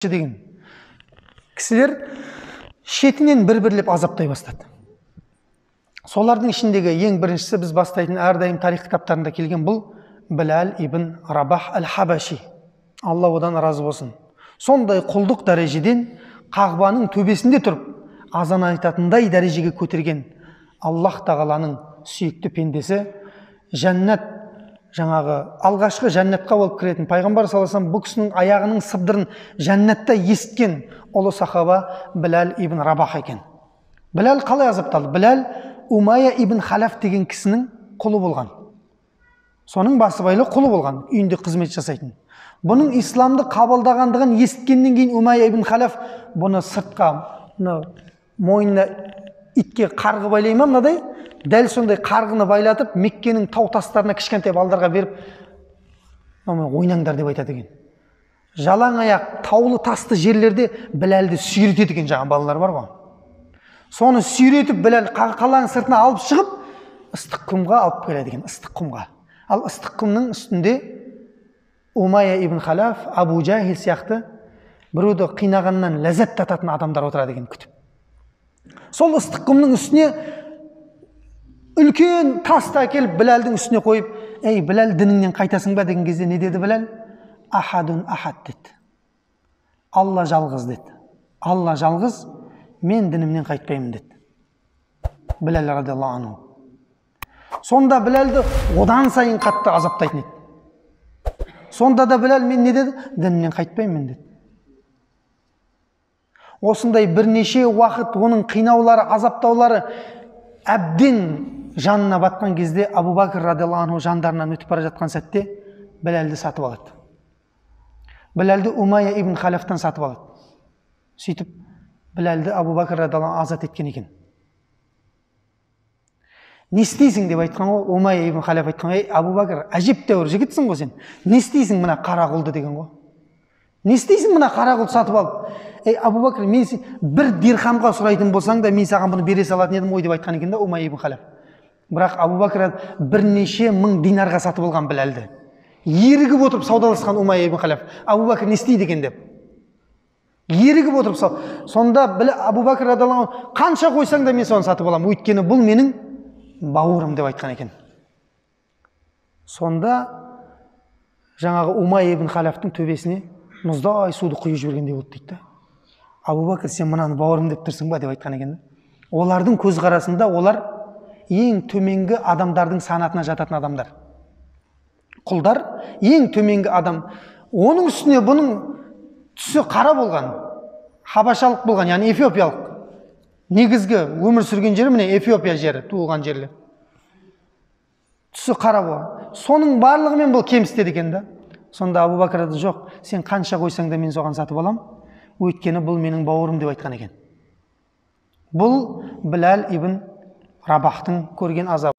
деген кісілер шетінен бір-бірлеп азаптай бастады. Солардың ішіндегі ең біріншісі біз бастайтын әрдайым тарих кітаптарында келген бұл Біләл ибн Рабах әл-Хабаши. Алла одан разы болсын. Сондай құлдық дәрежеден Қағбаның төбесінде тұрып, азан айтатындай дәрежеге көтерген Аллах тағаланың сүйікті пендесі, жәннат, жаңағы алғашқы жәннатқа болып кіретін пайғамбар саллаллаху алейхи ва саллям бұл кісінің аяғының сыбдырын жәннатта естіген ұлы сахаба Біләл ибн Рабах екен. Біләл қалай азапталды? Біләл Умайя ибн Халаф деген кісінің құлы болған. Соның басыбайлы құлы болған, үйінде қызмет жасайтын. Бұның исламды қабылдағандығын естігеннен кейін Умайя ибн Халаф бұны сыртқа, мойнына итке қарғы байлай ма мынадай, дәл сондай қарғыны байлатып, Меккенің тау тастарына кішкентай балдарға беріп, ойнаңдар деп айтады екен. Жалаң аяқ таулы тасты жерлерде Біләлді сүйретеді екен, жаңа балалар бар ғой. Соны сүйретіп Біләл қаланың сыртына алып шығып, ыстық құмға алып келеді екен, ыстық құмға. Ал ыстық құмның үстінде Умайя ибн Халаф, Абу Жахил сияқты біреуді қинағаннан ләззат тататын адамдар отырады екен күтіп. Сол ыстық құмның үстіне үлкен тасты әкеліп Біләлдің үстіне қойып, «Ей, Біләл, дініңнен қайтасың ба?» деген кезде не деді Біләл? «Ахадун ахад» деді. Алла жалғыз деді. Алла жалғыз, мен дінімнен қайтпаймын деді. Біләл радиаллаху анху. Сонда Біләлді одан сайын қатты азаптайтын еді. Сонда да Біләл мен не деді? Дінімнен қайтпаймын деді. Осындай бірнеше уақыт оның қинаулары, азаптаулары әбден жанына батқан кезде Абу Бәкір радиаллаху анху жандарынан өтіп бара жатқан сәтте Біләлді сатып алады. Біләлді Умайя ибн Халафтан сатып алады. Сөйтіп Біләлді Абу Бәкір радиаллаху анху азат еткен екен. Не істейсің деп айтқан ғой, Умайя ибн Халаф айтқан, «Ей, Абу Бәкір, әжептәуір жігітсің ғой сен. Не істейсің мына қара құлды?» деген ғой. Не істейсің мына қара құлды сатып алып? «Ей, Абу Бәкір, мен бір дирхамға сұрайтын болсаң да, мен саған бұны бере салатын едім ғой» деп айтқан екен да Умайя ибн Халаф. Бірақ Абу Бәкір бірнеше мың динарға сатып алған Біләлді. Ерігіп отырып саудаласқан Умайя ибн Халаф. Абу Бәкір не істейді екен деп. Ерігіп отырып сонда Абу Бәкір радиаллаху анху, қанша қойсаң да мен соны сатып аламын, өйткені бұл менің бауырым деп айтқан екен. Сонда жаңағы Умайя ибн Халафтың төбесіне мұздай суды құйып жібергендей болды дейді. Абу Бәкір, сен мынаны бауырым деп тұрсың ба деп айтқан екен. Олардың көзқарасында олар ең төменгі адамдардың санатына жататын адамдар. Құлдар ең төменгі адам. Оның үстіне бұның түсі қара болған, хабашалық болған, яғни эфиопиялық. Негізгі өмір сүрген жері міне Эфиопия жері, туылған жерлер. Түсі қара болған. Соның барлығымен бұл кемсітеді екен да. Сонда Абу Бәкір айтты, жоқ, сен қанша қойсаң да мен соған сатып алам, өйткені бұл менің бауырым деп айтқан екен. Бұл Біләл ибн Рабахтың көрген азабы.